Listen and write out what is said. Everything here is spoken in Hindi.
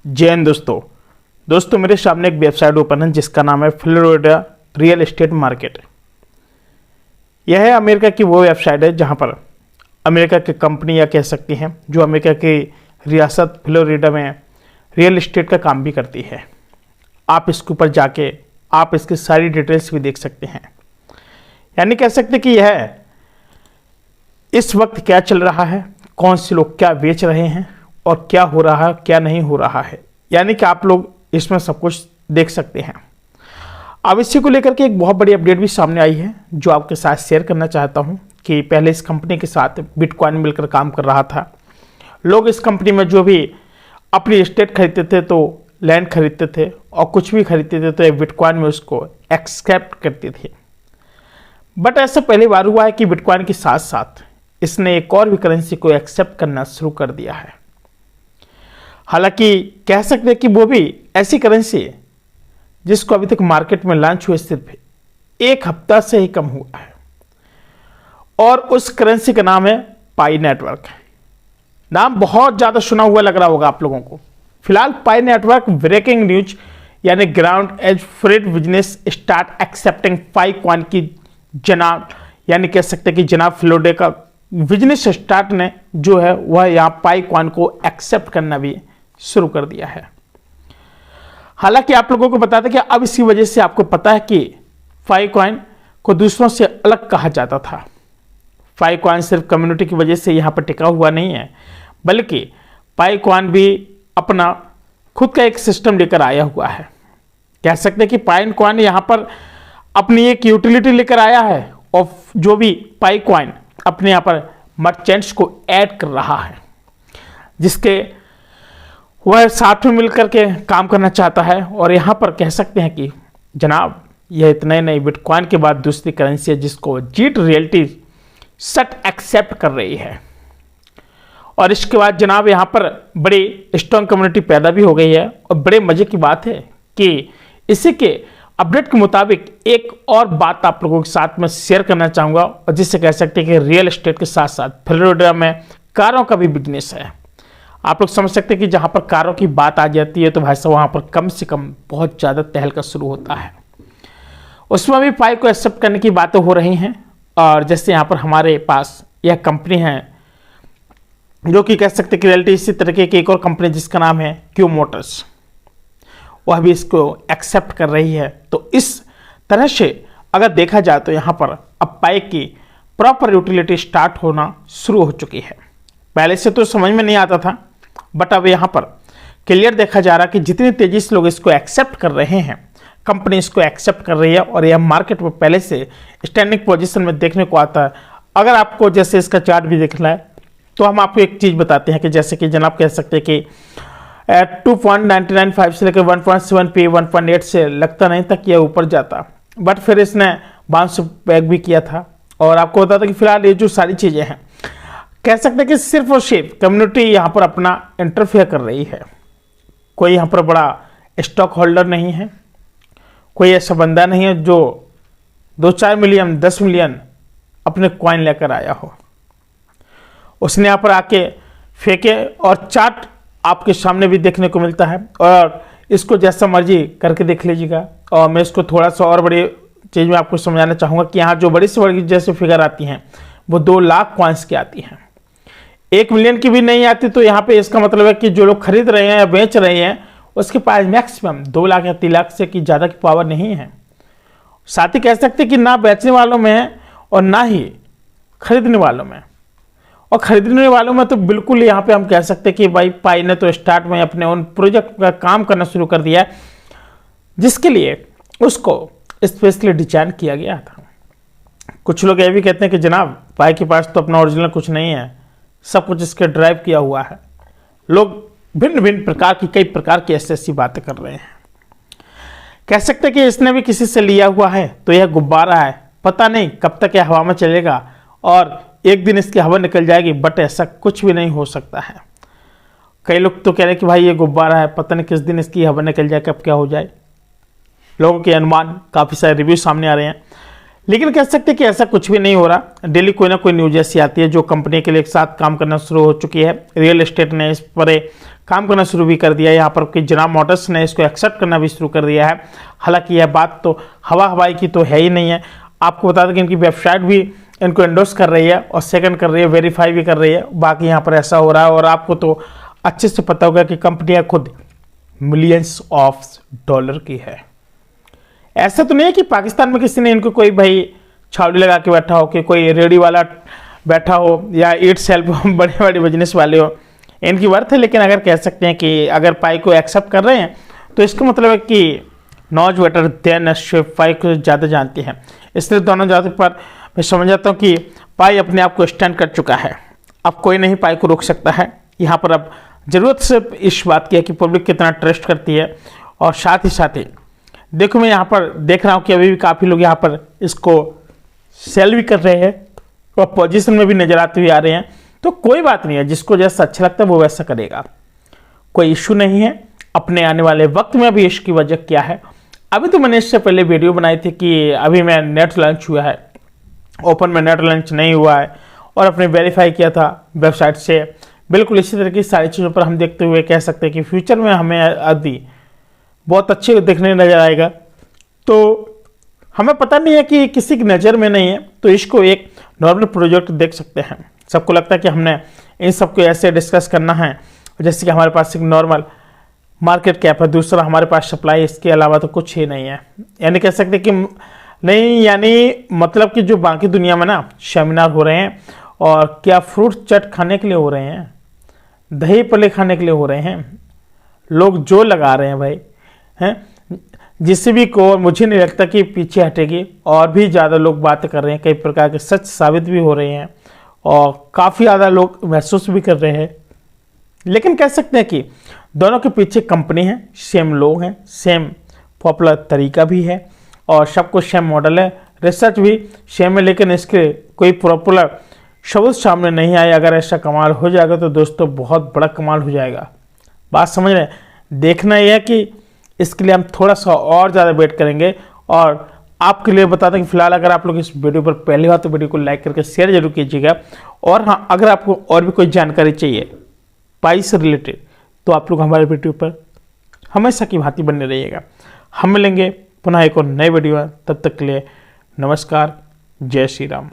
जय हिंद दोस्तों मेरे सामने एक वेबसाइट ओपन है जिसका नाम है फ्लोरिडा रियल एस्टेट मार्केट। यह है अमेरिका की वो वेबसाइट है जहां पर अमेरिका की कंपनी या कह सकती हैं जो अमेरिका की रियासत फ्लोरिडा में रियल एस्टेट का काम भी करती है। आप इसके ऊपर जाके आप इसकी सारी डिटेल्स भी देख सकते हैं। यानी कह सकते कि यह इस वक्त क्या चल रहा है, कौन से लोग क्या बेच रहे हैं और क्या हो रहा है क्या नहीं हो रहा है, यानी कि आप लोग इसमें सब कुछ देख सकते हैं। अब इसी को लेकर के एक बहुत बड़ी अपडेट भी सामने आई है जो आपके साथ शेयर करना चाहता हूं कि पहले इस कंपनी के साथ बिटकॉइन मिलकर काम कर रहा था। लोग इस कंपनी में जो भी अपनी एस्टेट खरीदते थे तो लैंड खरीदते थे और कुछ भी खरीदते थे तो बिटकॉइन में उसको एक्सेप्ट करते थे। बट ऐसा पहली बार हुआ है कि बिटकॉइन के साथ साथ इसने एक और भी करेंसी को एक्सेप्ट करना शुरू कर दिया है। हालांकि कह सकते हैं कि वो भी ऐसी करेंसी है जिसको अभी तक मार्केट में लॉन्च हुए सिर्फ एक हफ्ता से ही कम हुआ है और उस करेंसी का नाम है पाई नेटवर्क। नाम बहुत ज़्यादा सुना हुआ लग रहा होगा आप लोगों को। फिलहाल पाई नेटवर्क ब्रेकिंग न्यूज यानी ground edge Fred business start accepting Pi coin की जनाब यानी कह सकते हैं कि जनाब फ्लोरिडा का बिजनेस स्टार्ट ने जो है वह यहाँ पाई कॉइन को एक्सेप्ट करना भी शुरू कर दिया है। हालांकि आप लोगों को बता दें कि अब इसी वजह से आपको पता है कि पाई कॉइन को दूसरों से अलग कहा जाता था। पाई कॉइन सिर्फ कम्युनिटी की वजह से यहाँ पर टिका हुआ नहीं है, बल्कि पाई कॉइन भी अपना खुद का एक सिस्टम लेकर आया हुआ है। कह सकते हैं कि पाई कॉइन यहाँ पर अपनी एक यूटिलिटी लेकर आया है और जो भी पाई कॉइन अपने यहाँ पर मर्चेंट्स को ऐड कर रहा है जिसके वह साथ में मिलकर के काम करना चाहता है। और यहाँ पर कह सकते हैं कि जनाब यह इतने नई बिटकॉइन के बाद दूसरी करेंसी है जिसको जीट रियल्टी सट एक्सेप्ट कर रही है। और इसके बाद जनाब यहाँ पर बड़ी स्ट्रॉन्ग कम्युनिटी पैदा भी हो गई है। और बड़े मजे की बात है कि इसी के अपडेट के मुताबिक एक और बात आप लोगों के साथ में शेयर करना चाहूँगा और जिससे कह सकते हैं कि रियल एस्टेट के साथ साथ फ्लोरिडा में कारों का भी बिजनेस है। आप लोग समझ सकते हैं कि जहाँ पर कारों की बात आ जाती है तो भाई साहब वहाँ पर कम से कम बहुत ज़्यादा तहलका शुरू होता है। उसमें भी पाई को एक्सेप्ट करने की बातें हो रही हैं। और जैसे यहाँ पर हमारे पास यह कंपनी है जो कि कह सकते हैं कि रियल्टी इसी तरीके की एक और कंपनी जिसका नाम है क्यू मोटर्स, वह भी इसको एक्सेप्ट कर रही है। तो इस तरह से अगर देखा जाए तो यहाँ पर अब पाई की प्रॉपर यूटिलिटी स्टार्ट होना शुरू हो चुकी है। पहले से तो समझ में नहीं आता था बट अब यहाँ पर क्लियर देखा जा रहा कि जितनी तेजी से लोग इसको एक्सेप्ट कर रहे हैं, कंपनी इसको एक्सेप्ट कर रही है और यह मार्केट में पहले से स्टैंडिंग पोजीशन में देखने को आता है। अगर आपको जैसे इसका चार्ट भी देखना है तो हम आपको एक चीज़ बताते हैं कि जैसे कि जनाब कह सकते हैं कि 2.995 से लेकर 1.7 पे 1.8 से लगता नहीं था कि यह ऊपर जाता, बट फिर इसने बाउंस बैक भी किया था। और आपको बता था कि फिलहाल ये जो सारी चीज़ें हैं कह सकते हैं कि सिर्फ और सिर्फ कम्युनिटी यहाँ पर अपना इंटरफेयर कर रही है। कोई यहाँ पर बड़ा स्टॉक होल्डर नहीं है, कोई ऐसा बंदा नहीं है जो 2-4 मिलियन 10 मिलियन अपने कॉइन लेकर आया हो। उसने यहाँ पर आके फेंके और चार्ट आपके सामने भी देखने को मिलता है और इसको जैसा मर्जी करके देख लीजिएगा। और मैं इसको थोड़ा सा और बड़ी चीज़ में आपको समझाना चाहूँगा कि यहाँ जो बड़ी से बड़ी जैसे फिगर आती हैं वो 2 लाख कॉइन्स की आती हैं, 1 मिलियन की भी नहीं आती। तो यहाँ पे इसका मतलब है कि जो लोग खरीद रहे हैं या बेच रहे हैं उसके पास मैक्सिमम 2 लाख या 3 लाख से की ज़्यादा की पावर नहीं है। साथ ही कह सकते कि ना बेचने वालों में है और ना ही खरीदने वालों में। और खरीदने वालों में तो बिल्कुल यहाँ पे हम कह सकते कि भाई पाई ने तो स्टार्ट में अपने उन प्रोजेक्ट का काम करना शुरू कर दिया है जिसके लिए उसको स्पेशली डिजाइन किया गया था। कुछ लोग ये भी कहते हैं कि जनाब पाई के पास तो अपना ओरिजिनल कुछ नहीं है, सब कुछ इसके ड्राइव किया हुआ है। लोग भिन्न भिन्न प्रकार की कई प्रकार की ऐसी बातें कर रहे हैं। कह सकते कि इसने भी किसी से लिया हुआ है तो यह गुब्बारा है, पता नहीं कब तक यह हवा में चलेगा और एक दिन इसकी हवा निकल जाएगी, बट ऐसा कुछ भी नहीं हो सकता है। कई लोग तो कह रहे हैं कि भाई ये गुब्बारा है, पता नहीं किस दिन इसकी हवा निकल जाए, कब क्या हो जाए। लोगों के अनुमान काफ़ी सारे रिव्यू सामने आ रहे हैं, लेकिन कह सकते हैं कि ऐसा कुछ भी नहीं हो रहा। डेली कोई ना कोई न्यूज ऐसी आती है जो कंपनी के लिए एक साथ काम करना शुरू हो चुकी है। रियल एस्टेट ने इस पर काम करना शुरू भी कर दिया है। यहाँ पर कि जनरल मोटर्स ने इसको एक्सेप्ट करना भी शुरू कर दिया है। हालांकि यह बात तो हवा हवाई की तो है ही नहीं है। आपको बता दें कि इनकी वेबसाइट भी इनको एंडोर्स कर रही है और सेकंड कर रही है, वेरीफाई भी कर रही है। बाकी यहाँ पर ऐसा हो रहा है और आपको तो अच्छे से पता होगा कि कंपनियाँ खुद मिलियंस ऑफ डॉलर की है। ऐसा तो नहीं है कि पाकिस्तान में किसी ने इनको कोई भाई छावड़ी लगा के बैठा हो, कि कोई रेडी वाला बैठा हो या ईट सेल्फ बड़े बड़े बिजनेस वाले हो, इनकी वर्थ है। लेकिन अगर कह सकते हैं कि अगर पाई को एक्सेप्ट कर रहे हैं तो इसका मतलब है कि नॉज बेटर देन पाई को ज़्यादा जानती हैं। इसलिए दोनों जाति पर मैं समझ जाता हूँ कि पाई अपने आप को स्टैंड कर चुका है। अब कोई नहीं पाई को रोक सकता है। यहाँ पर अब ज़रूरत सिर्फ इस बात की है कि पब्लिक कितना ट्रस्ट करती है। और साथ ही देखो, मैं यहाँ पर देख रहा हूँ कि अभी भी काफ़ी लोग यहाँ पर इसको सेल भी कर रहे हैं और पोजीशन में भी नजर आते हुए आ रहे हैं। तो कोई बात नहीं है, जिसको जैसा अच्छा लगता है वो वैसा करेगा, कोई इशू नहीं है। अपने आने वाले वक्त में अभी इसकी वजह क्या है, अभी तो मैंने इससे पहले वीडियो बनाई थी कि अभी मैं नेट लॉन्च हुआ है, ओपन में नेट लॉन्च नहीं हुआ है, और अपने वेरीफाई किया था वेबसाइट से। बिल्कुल इसी तरह की सारी चीज़ों पर हम देखते हुए कह सकते हैं कि फ्यूचर में हमें आदि बहुत अच्छे देखने नजर आएगा। तो हमें पता नहीं है कि किसी की नज़र में नहीं है, तो इसको एक नॉर्मल प्रोजेक्ट देख सकते हैं। सबको लगता है कि हमने इन सबको ऐसे डिस्कस करना है जैसे कि हमारे पास एक नॉर्मल मार्केट कैप है, दूसरा हमारे पास सप्लाई, इसके अलावा तो कुछ ही नहीं है। यानी कह सकते कि नहीं, यानी मतलब कि जो बाकी दुनिया में ना सेमिनार हो रहे हैं, और क्या फ्रूट चट खाने के लिए हो रहे हैं, दही पले खाने के लिए हो रहे हैं, लोग जो लगा रहे हैं भाई हैं, जिससे भी को मुझे नहीं लगता कि पीछे हटेगी। और भी ज़्यादा लोग बात कर रहे हैं, कई प्रकार के सच साबित भी हो रहे हैं और काफ़ी ज़्यादा लोग महसूस भी कर रहे हैं। लेकिन कह सकते हैं कि दोनों के पीछे कंपनी है, सेम लोग हैं, सेम पॉपुलर तरीका भी है और सब कुछ सेम मॉडल है, रिसर्च भी सेम है। लेकिन इसके कोई पॉपुलर सबूत सामने नहीं आए। अगर ऐसा कमाल हो जाएगा तो दोस्तों बहुत बड़ा कमाल हो जाएगा। बात समझ रहे हैं? देखना यह है कि इसके लिए हम थोड़ा सा और ज़्यादा वेट करेंगे। और आपके लिए बता दें कि फिलहाल अगर आप लोग इस वीडियो पर पहली बार तो वीडियो को लाइक करके शेयर जरूर कीजिएगा। और हाँ, अगर आपको और भी कोई जानकारी चाहिए पाई से रिलेटेड तो आप लोग हमारे वीडियो पर हमेशा की भांति बने रहिएगा। हम मिलेंगे पुनः एक और नए वीडियो में, तब तक के लिए नमस्कार, जय श्री राम।